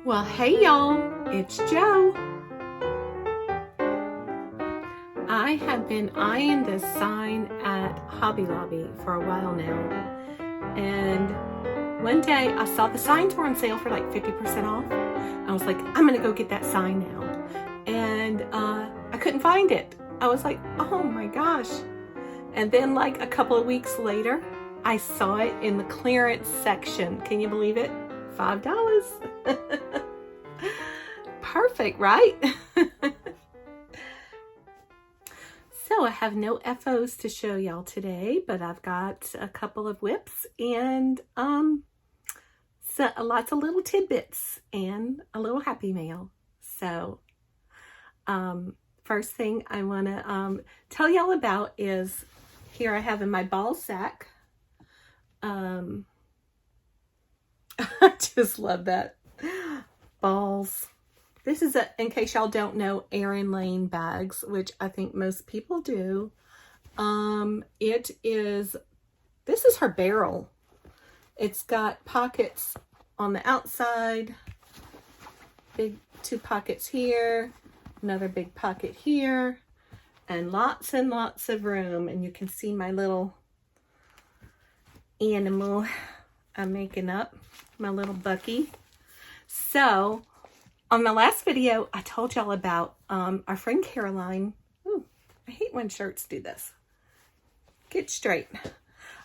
Well, hey y'all, it's Jo. I have been eyeing this sign at Hobby Lobby for a while now, and one day I saw the signs were on sale for like 50% off. I was like, I'm gonna go get that sign now, and I couldn't find it. I was like, oh my gosh. And then like a couple of weeks later, I saw it in the clearance section. Can you believe it? $5. Perfect, right? So I have no FOs to show y'all today, but I've got a couple of whips and so lots of little tidbits and a little happy mail. So first thing I want to tell y'all about is here I have in my ball sack. I just love that. Balls. This is, in case y'all don't know, Erin Lane bags, which I think most people do. This is her barrel. It's got pockets on the outside, big 2 pockets here, another big pocket here, and lots of room. And you can see my little animal I'm making up, my little Bucky. So on my last video, I told y'all about our friend Caroline. Ooh, I hate when shirts do this. Get straight.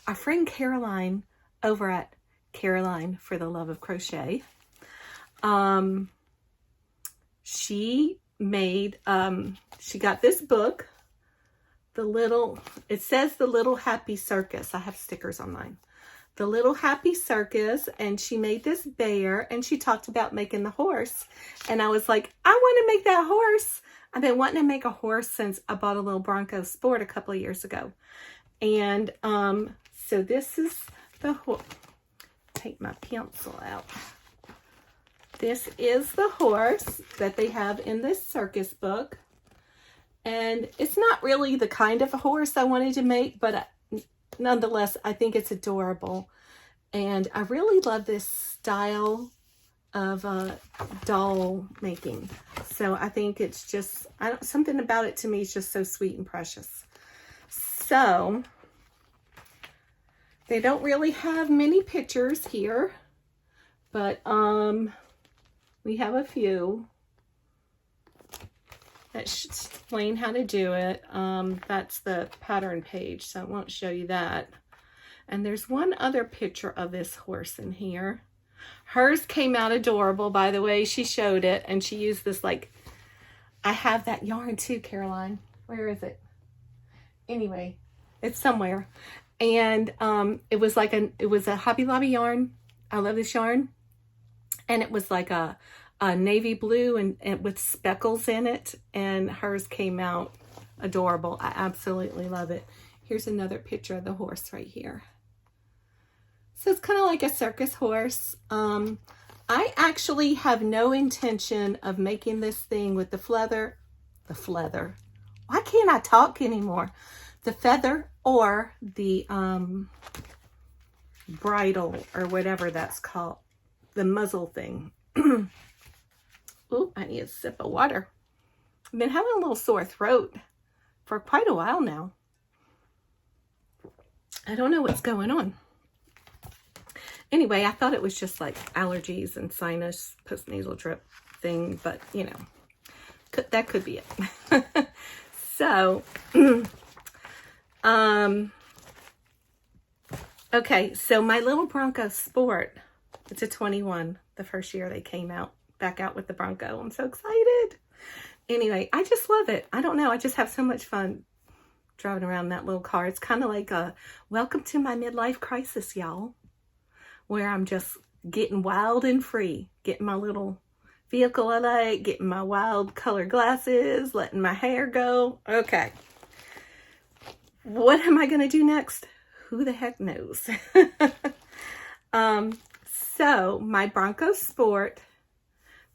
Our friend Caroline over at Caroline for the Love of Crochet. She made, she got this book, it says The Little Happy Circus. I have stickers on mine. The Little Happy Circus, and she made this bear, and she talked about making the horse, and I was like, I want to make that horse. I've been wanting to make a horse since I bought a little Bronco Sport a couple of years ago. And so this is the horse. Take my pencil out. This is the horse that they have in this circus book, and it's not really the kind of a horse I wanted to make, but nonetheless, I think it's adorable. And I really love this style of doll making. So I think it's just, something about it to me is just so sweet and precious. So they don't really have many pictures here, but we have a few that should explain how to do it. That's the pattern page, so I won't show you that. And there's one other picture of this horse in here. Hers came out adorable, by the way. She showed it, and she used this, like, I have that yarn too, Caroline. Where is it? Anyway, it's somewhere. And it was a Hobby Lobby yarn. I love this yarn. And it was like a navy blue and with speckles in it, and hers came out adorable. I absolutely love it. Here's another picture of the horse right here. So it's kind of like a circus horse. I actually have no intention of making this thing with the feather. Why can't I talk anymore? The feather or the bridle or whatever that's called, the muzzle thing. Ooh, I need a sip of water. I've been having a little sore throat for quite a while now. I don't know what's going on. Anyway, I thought it was just like allergies and sinus postnasal drip thing, but you know, that could be it. So, okay, so my little Bronco Sport, it's a 21, the first year they came out. Back out with the Bronco. I'm so excited. Anyway, I just love it. I don't know. I just have so much fun driving around that little car. It's kind of like a welcome to my midlife crisis, y'all, where I'm just getting wild and free, getting my little vehicle I like, getting my wild color glasses, letting my hair go. Okay. What am I going to do next? Who the heck knows? So my Bronco Sport,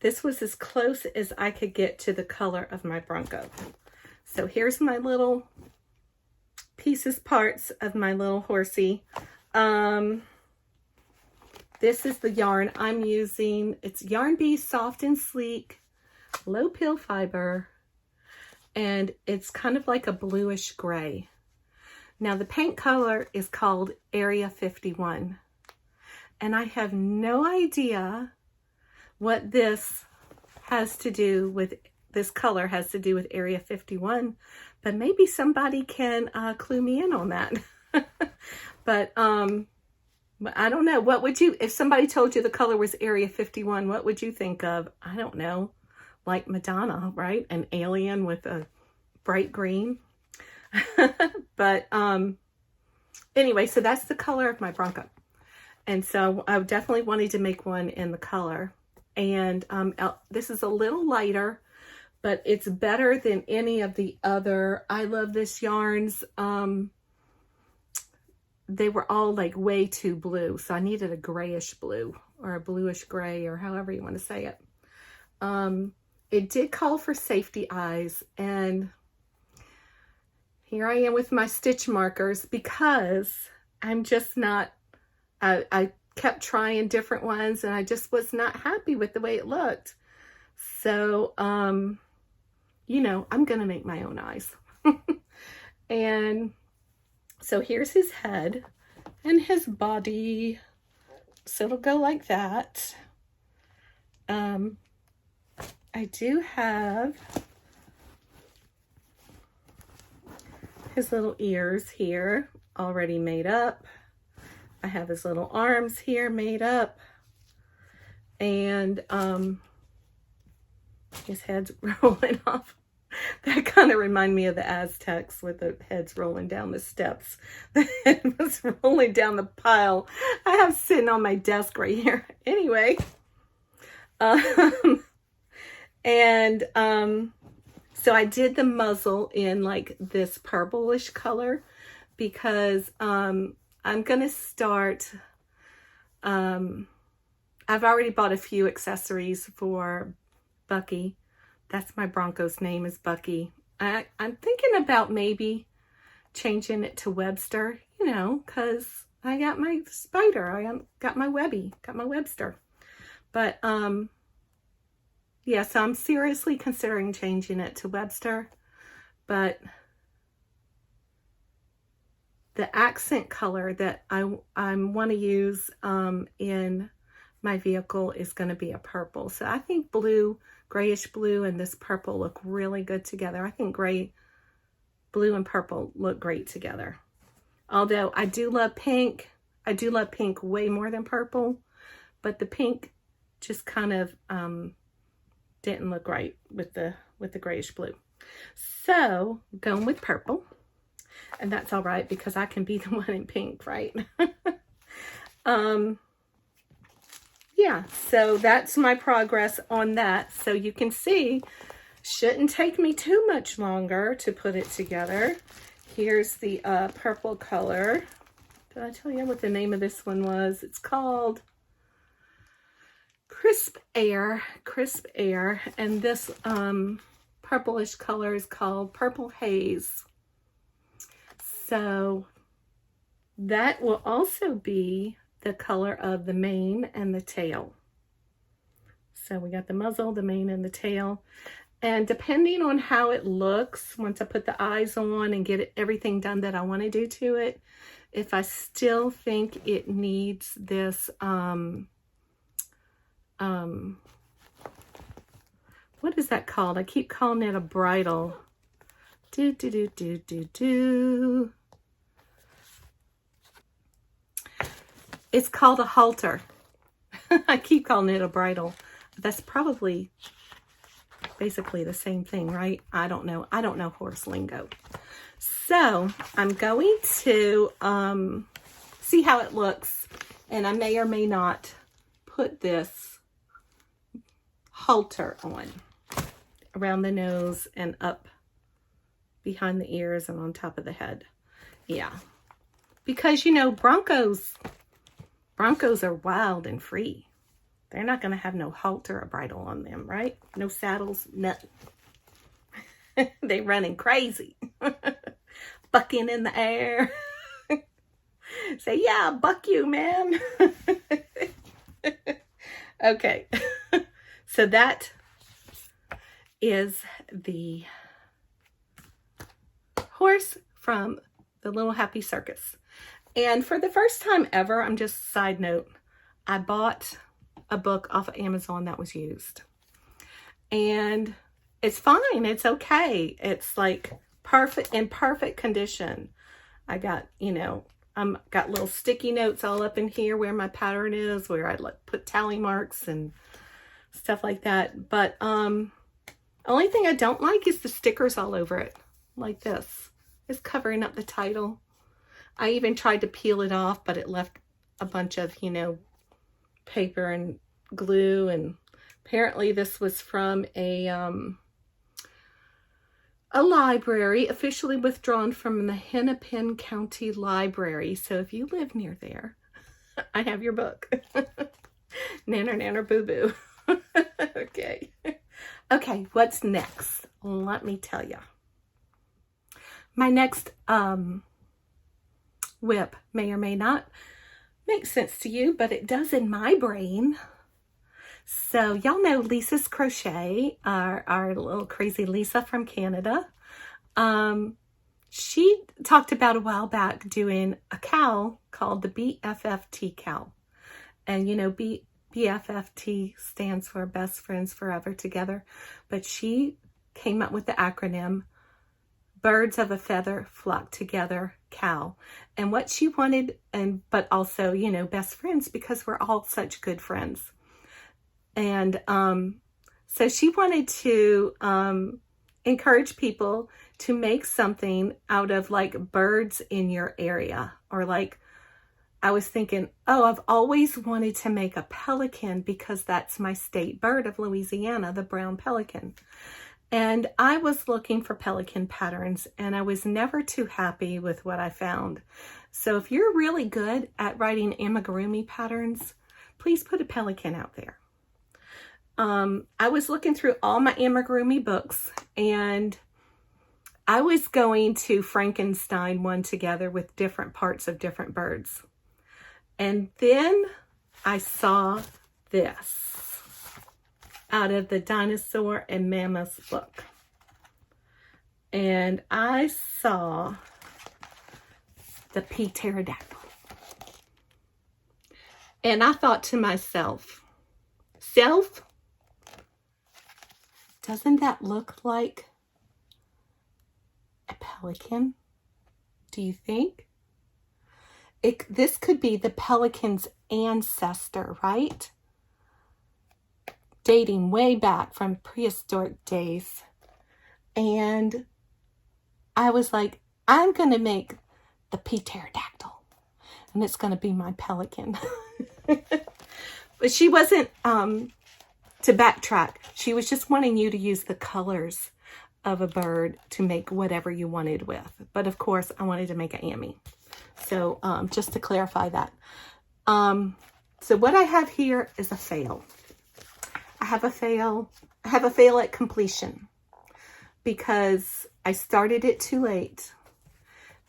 this was as close as I could get to the color of my Bronco. So here's my little parts of my little horsey. This is the yarn I'm using. It's Yarn Bee Soft and Sleek, low pill fiber, and it's kind of like a bluish gray. Now the paint color is called Area 51, and I have no idea what this has to do with, this color has to do with Area 51, but maybe somebody can clue me in on that. But I don't know. What would you, if somebody told you the color was Area 51, what would you think of? I don't know. Like Madonna, right? An alien with a bright green. But anyway, so that's the color of my Bronco. And so I definitely wanted to make one in the color. And this is a little lighter, but it's better than any of the other I Love This yarns. They were all like way too blue, so I needed a grayish blue or a bluish gray, or however you want to say it. It did call for safety eyes, and here I am with my stitch markers because I'm just not, I kept trying different ones and I just was not happy with the way it looked. So, you know, I'm going to make my own eyes. And so here's his head and his body. So it'll go like that. I do have his little ears here already made up. I have his little arms here made up. And his head's rolling off. That kind of reminded me of the Aztecs with the heads rolling down the steps. The head was rolling down the pile I have sitting on my desk right here. Anyway. So I did the muzzle in like this purplish color because I'm going to start, I've already bought a few accessories for Bucky. That's my Bronco's name, is Bucky. I'm thinking about maybe changing it to Webster, you know, because I got my spider, I got my Webby, got my Webster. But yeah, so I'm seriously considering changing it to Webster. But the accent color that I want to use in my vehicle is going to be a purple. So I think blue, grayish blue, and this purple look really good together. I think gray, blue, and purple look great together. Although I do love pink. I do love pink way more than purple, but the pink just kind of didn't look right with the grayish blue. So going with purple, and that's all right because I can be the one in pink, right? Yeah, so that's my progress on that. So you can see, shouldn't take me too much longer to put it together. Here's the purple color. Did I tell you what the name of this one was? It's called Crisp Air. Crisp Air. And this purplish color is called Purple Haze. So that will also be the color of the mane and the tail. So we got the muzzle, the mane, and the tail. And depending on how it looks, once I put the eyes on and get everything done that I want to do to it, if I still think it needs this, what is that called? I keep calling it a bridle. It's called a halter. I keep calling it a bridle. That's probably basically the same thing, right? I don't know. I don't know horse lingo. So I'm going to see how it looks. And I may or may not put this halter on around the nose and up behind the ears and on top of the head. Yeah. Because, you know, Broncos are wild and free. They're not going to have no halter or bridle on them, right? No saddles, nothing. They running crazy. Bucking in the air. Say, yeah, buck you, man. Okay. So that is the horse from the Little Happy Circus. And for the first time ever, I'm just side note, I bought a book off of Amazon that was used. And it's fine. It's okay. It's like perfect, in perfect condition. I got, you know, got little sticky notes all up in here where my pattern is, where I put tally marks and stuff like that. But only thing I don't like is the stickers all over it, like this. It's covering up the title. I even tried to peel it off, but it left a bunch of, you know, paper and glue. And apparently this was from a library, officially withdrawn from the Hennepin County Library. So if you live near there, I have your book. Nanner, nanner, boo, boo. Okay. Okay, what's next? Let me tell you. My next whip may or may not make sense to you, but it does in my brain. So y'all know Lisa's Crochet, our little crazy Lisa from Canada. She talked about a while back doing a cow called the BFF cow. And you know, BFFT stands for Best Friends Forever Together. But she came up with the acronym Birds of a Feather Flock Together Cow. And what she wanted, but also, you know, best friends, because we're all such good friends. And so she wanted to encourage people to make something out of like birds in your area. Or like, I was thinking, oh, I've always wanted to make a pelican because that's my state bird of Louisiana, the brown pelican. And I was looking for pelican patterns, and I was never too happy with what I found. So if you're really good at writing amigurumi patterns, please put a pelican out there. I was looking through all my amigurumi books, and I was going to Frankenstein one together with different parts of different birds. And then I saw this out of the Dinosaur and Mammoth book. And I saw the pea pterodactyl. And I thought to myself, doesn't that look like a pelican? Do you think? This could be the pelican's ancestor, right? Dating way back from prehistoric days. And I was like, I'm going to make the pea pterodactyl. And it's going to be my pelican. But she wasn't, to backtrack, she was just wanting you to use the colors of a bird to make whatever you wanted with. But of course, I wanted to make an Amy. So just to clarify that. So what I have here is a fail. I have a fail at completion because I started it too late.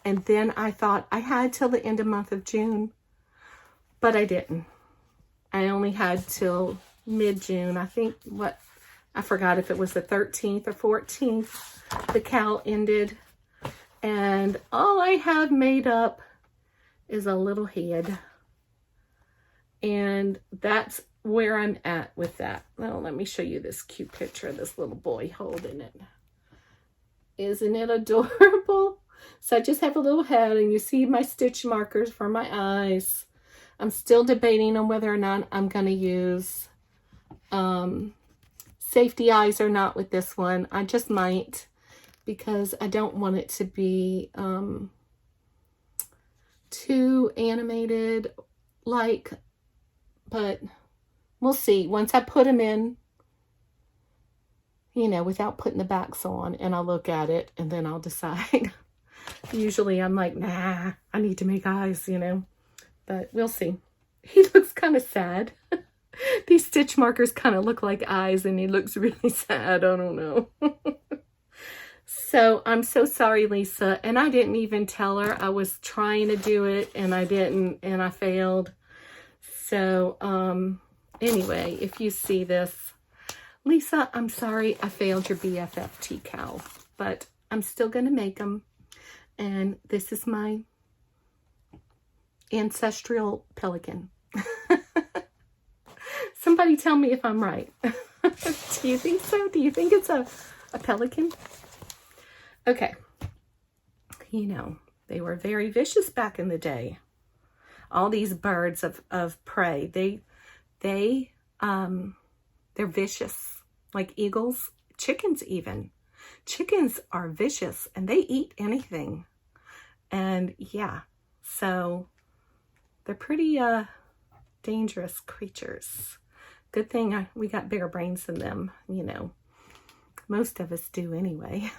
And then I thought I had till the end of the month of June, but I didn't. I only had till mid-June. I think I forgot if it was the 13th or 14th, the cow ended. And all I have made up is a little head. And that's where I'm at with that. Well, let me show you this cute picture of this little boy holding it. Isn't it adorable? So I just have a little head, and you see my stitch markers for my eyes. I'm still debating on whether or not I'm going to use safety eyes or not with this one. I just might, because I don't want it to be too animated like, but we'll see. Once I put them in, you know, without putting the backs on, and I'll look at it and then I'll decide. Usually I'm like, nah, I need to make eyes, you know, but we'll see. He looks kind of sad. These stitch markers kind of look like eyes, and he looks really sad. I don't know. So I'm so sorry, Lisa. And I didn't even tell her I was trying to do it, and I didn't, and I failed. So, anyway, if you see this, Lisa, I'm sorry I failed your BFF Cow, but I'm still going to make them. And this is my ancestral pelican. Somebody tell me if I'm right. Do you think so? Do you think it's a pelican? Okay. You know, they were very vicious back in the day. All these birds of prey, they're vicious, like eagles, chickens even. Chickens are vicious and they eat anything. And yeah, so they're pretty dangerous creatures. Good thing we got bigger brains than them, you know. Most of us do anyway.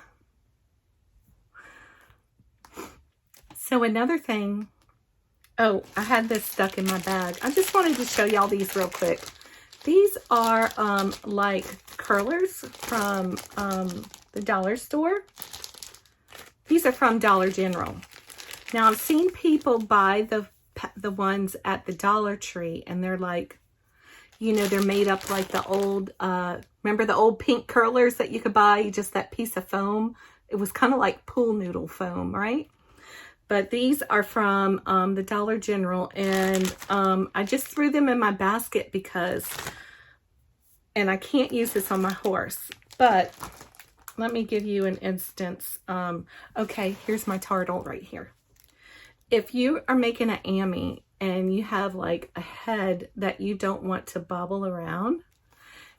So another thing, oh, I had this stuck in my bag. I just wanted to show y'all these real quick. These are like curlers from the dollar store. These are from Dollar General. Now I've seen people buy the ones at the Dollar Tree, and they're like, you know, they're made up like the old, remember the old pink curlers that you could buy, just that piece of foam? It was kind of like pool noodle foam, right? But these are from the Dollar General, and I just threw them in my basket because, and I can't use this on my horse, but let me give you an instance. Okay, here's my turtle right here. If you are making an ammy and you have like a head that you don't want to bobble around,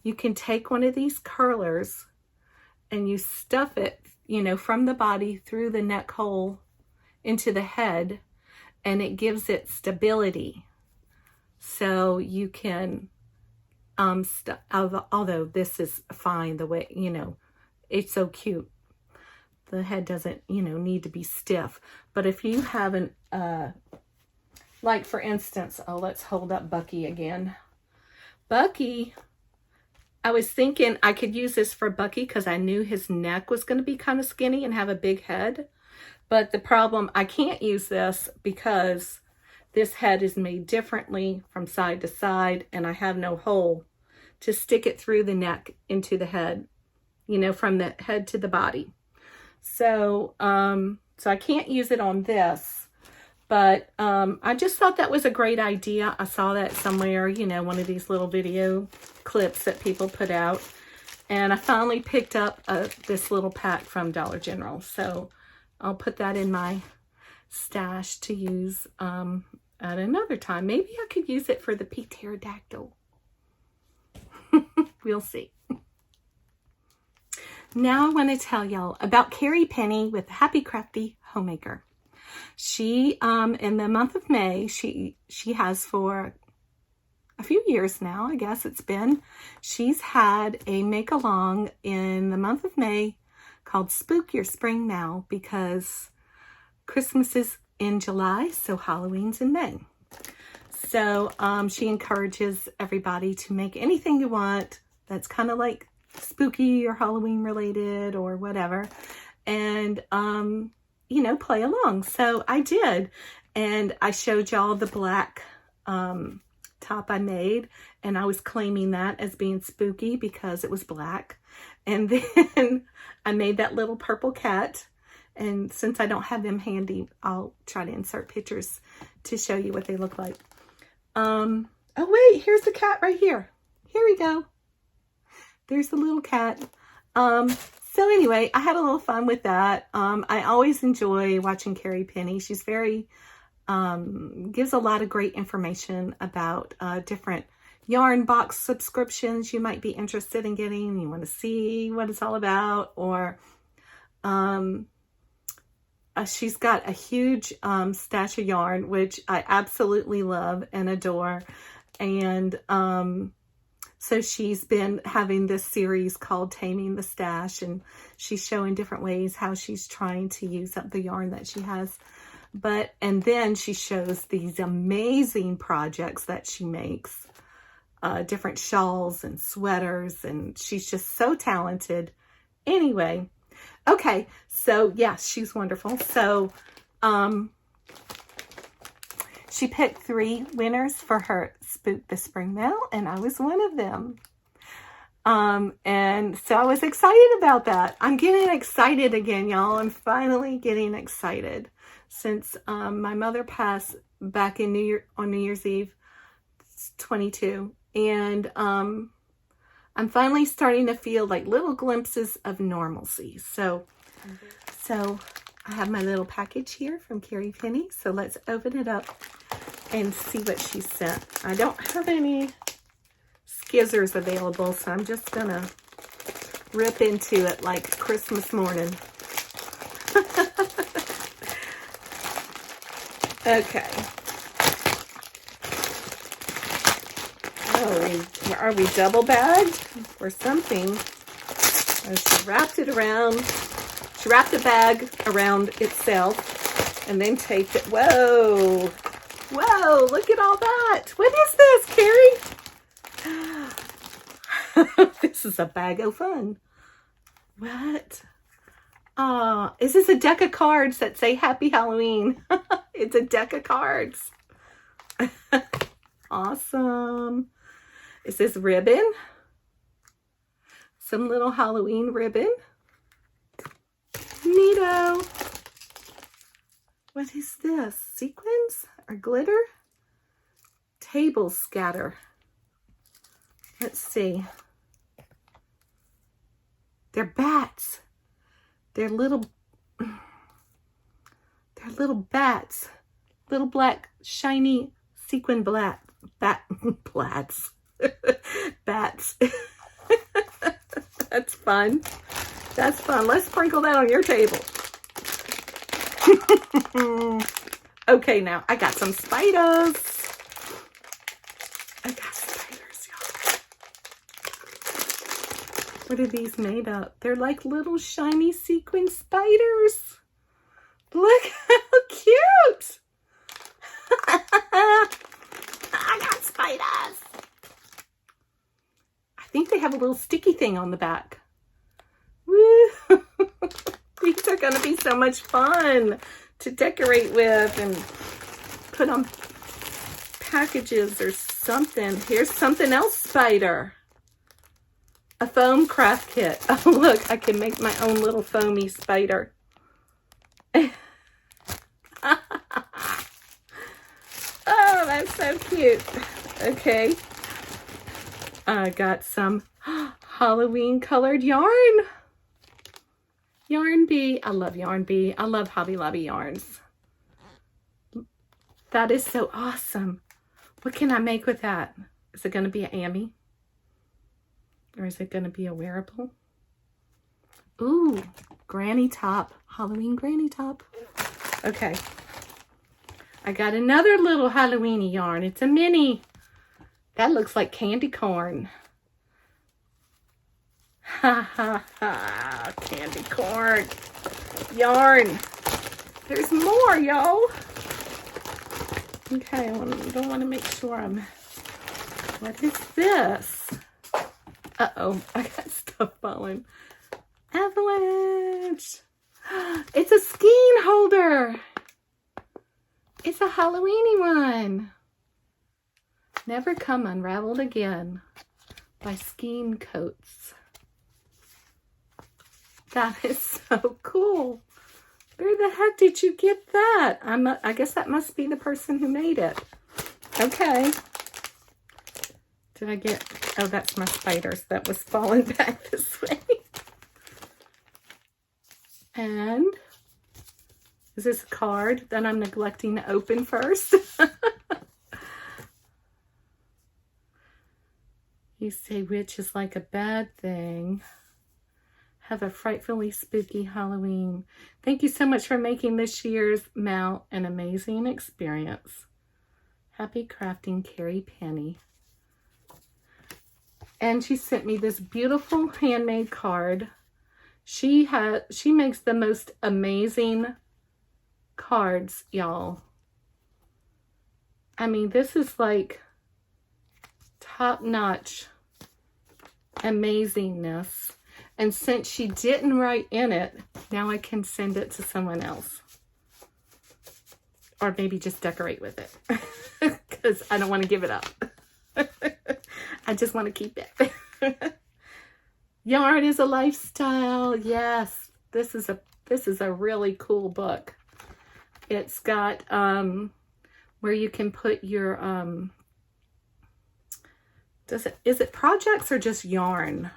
you can take one of these curlers and you stuff it, you know, from the body through the neck hole into the head, and it gives it stability. So you can, although this is fine the way, you know, it's so cute. The head doesn't, you know, need to be stiff. But if you haven't, like for instance, oh, let's hold up Bucky again. Bucky, I was thinking I could use this for Bucky because I knew his neck was going to be kind of skinny and have a big head. But the problem, I can't use this because this head is made differently from side to side, and I have no hole to stick it through the neck into the head, you know, from the head to the body. So, so I can't use it on this, but I just thought that was a great idea. I saw that somewhere, you know, one of these little video clips that people put out, and I finally picked up this little pack from Dollar General. So I'll put that in my stash to use at another time. Maybe I could use it for the pterodactyl. We'll see. Now I want to tell y'all about Carrie Penny with Happy Crafty Homemaker. She, in the month of May, she has for a few years now, I guess it's been, she's had a make-along in the month of May called Spook Your Spring Now, because Christmas is in July, so Halloween's in May. So she encourages everybody to make anything you want that's kind of like spooky or Halloween related or whatever, and you know, play along. So I did, and I showed y'all the black top I made, and I was claiming that as being spooky because it was black. And then I made that little purple cat, and since I don't have them handy, I'll try to insert pictures to show you what they look like. Oh wait, here's the cat right here. Here we go. There's the little cat. So anyway, I had a little fun with that. I always enjoy watching Carrie Penny. She's very, gives a lot of great information about different yarn box subscriptions you might be interested in getting. You want to see what it's all about, or she's got a huge stash of yarn, which I absolutely love and adore. And so she's been having this series called Taming the Stash, and she's showing different ways how she's trying to use up the yarn that she has. And then she shows these amazing projects that she makes, different shawls and sweaters, and she's just so talented. Anyway, okay, so yes, she's wonderful. So She picked 3 winners for her Spook the Spring Mail, and I was one of them. And so I was excited about that. I'm getting excited again, y'all. I'm finally getting excited since my mother passed back in on New Year's Eve, 22, and I'm finally starting to feel like little glimpses of normalcy. So I have my little package here from Carrie Penny. So let's open it up and see what she sent. I don't have any skizzers available, so I'm just gonna rip into it like Christmas morning. Okay. Oh, are we double bagged or something? Oh, she wrapped it around. She wrapped the bag around itself and then taped it. Whoa. Whoa, look at all that. What is this, Carrie? This is a bag of fun. What? Is this a deck of cards that say Happy Halloween? It's a deck of cards. Awesome. Is this ribbon? Some little Halloween ribbon. Neato. What is this? Sequins or glitter? Table scatter. Let's see. They're bats. They're little bats. Little black, shiny, sequin bats. Bats. That's fun. That's fun. Let's sprinkle that on your table. Okay, now I got some spiders. I got spiders, y'all. What are these made of? They're like little shiny sequin spiders. Look how cute. I got spiders. I think they have a little sticky thing on the back. Woo! These are going to be so much fun to decorate with and put on packages or something. Here's something else spider. A foam craft kit. Oh, look, I can make my own little foamy spider. Oh, that's so cute. Okay. I got some Halloween colored yarn. Yarn Bee. I love Yarn Bee. I love Hobby Lobby yarns. That is so awesome. What can I make with that? Is it going to be an Amy? Or is it going to be a wearable? Ooh, granny top. Halloween granny top. Okay. I got another little Halloweeny yarn. It's a mini. That looks like candy corn. Ha ha ha. Candy corn. Yarn. There's more, y'all. Okay, I don't want to make sure I'm... What is this? Uh-oh, I got stuff falling. Avalanche. It's a skein holder. It's a Halloweeny one. Never Come Unraveled Again by Skein Coats. That is so cool. Where the heck did you get that? I guess that must be the person who made it. Okay. Did I get... Oh, that's my spiders that was falling back this way. And is this a card that I'm neglecting to open first? You say witch is like a bad thing. Have a frightfully spooky Halloween. Thank you so much for making this year's Mal an amazing experience. Happy crafting, Carrie Penny. And she sent me this beautiful handmade card. She makes the most amazing cards, y'all. I mean, this is like top-notch amazingness. And since she didn't write in it, now I can send it to someone else. or maybe just decorate with it because I don't want to give it up. I just want to keep it. Yarn is a lifestyle. Yes, this is a really cool book. It's got where you can put your is it projects or just yarn?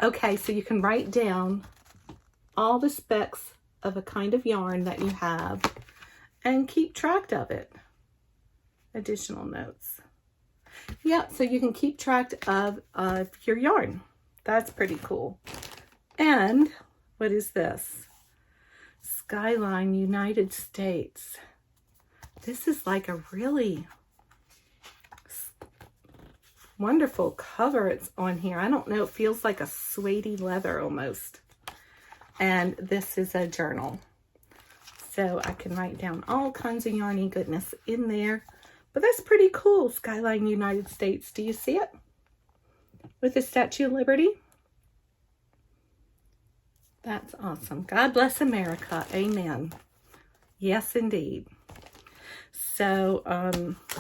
Okay, so you can write down all the specs of a kind of yarn that you have and keep track of it. Additional notes. Yeah, so you can keep track of your yarn. That's pretty cool. And what is this? Skyline, United States. This is like a really wonderful cover it's on here. I don't know, it feels like a suede leather almost. And this is a journal. So I can write down all kinds of yarny goodness in there. But that's pretty cool, Skyline, United States. Do you see it? With the Statue of Liberty. That's awesome. God bless America. Amen. Yes, indeed. So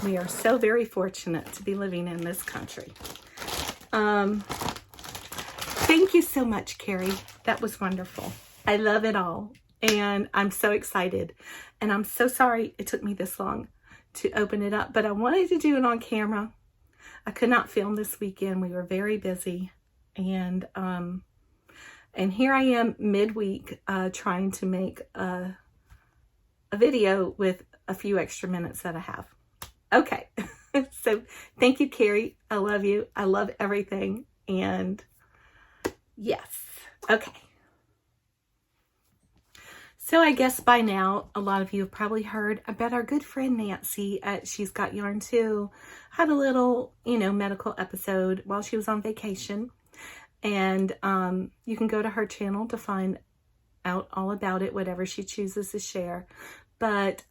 we are so very fortunate to be living in this country. Thank you so much, Carrie. That was wonderful. I love it all. And I'm so excited. And I'm so sorry it took me this long to open it up. But I wanted to do it on camera. I could not film this weekend. We were very busy. And here I am midweek trying to make a video with a few extra minutes that I have. Okay. So thank you, Carrie. I love you. I love everything. And yes. Okay. So I guess by now, a lot of you have probably heard about our good friend Nancy at She's Got Yarn Too. Had a little, medical episode while she was on vacation. And you can go to her channel to find out all about it, whatever she chooses to share. But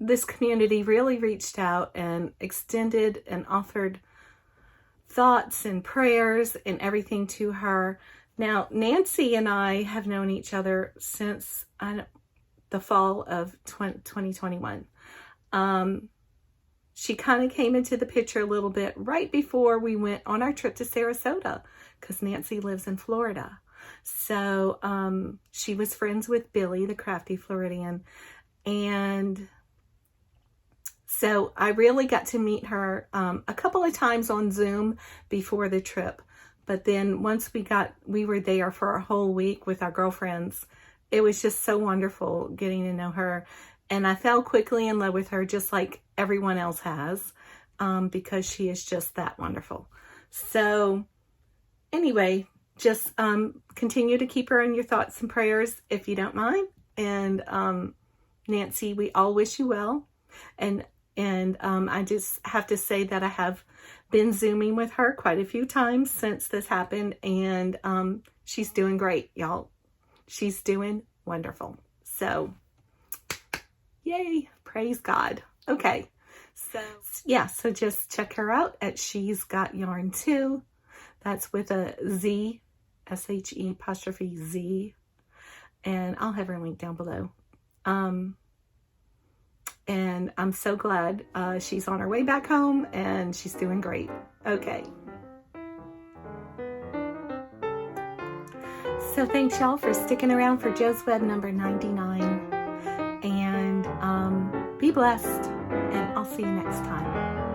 this community really reached out and extended and offered thoughts and prayers and everything to her. Now, Nancy and I have known each other since the fall of 2021. She kind of came into the picture a little bit right before we went on our trip to Sarasota because Nancy lives in Florida. So she was friends with Billy, the Crafty Floridian. And so I really got to meet her a couple of times on Zoom before the trip. But then once we were there for a whole week with our girlfriends, it was just so wonderful getting to know her. And I fell quickly in love with her just like everyone else has because she is just that wonderful. So anyway, just continue to keep her in your thoughts and prayers if you don't mind. And Nancy, we all wish you well. And I just have to say that I have been Zooming with her quite a few times since this happened. And she's doing great, y'all. She's doing wonderful. So, yay. Praise God. Okay. So, yeah. So just check her out at She's Got Yarn Too. That's with a Z, SHE'(Z). And I'll have her link down below. And I'm so glad she's on her way back home and she's doing great. Okay. So thanks y'all for sticking around for Joe's Web number 99. And be blessed. And I'll see you next time.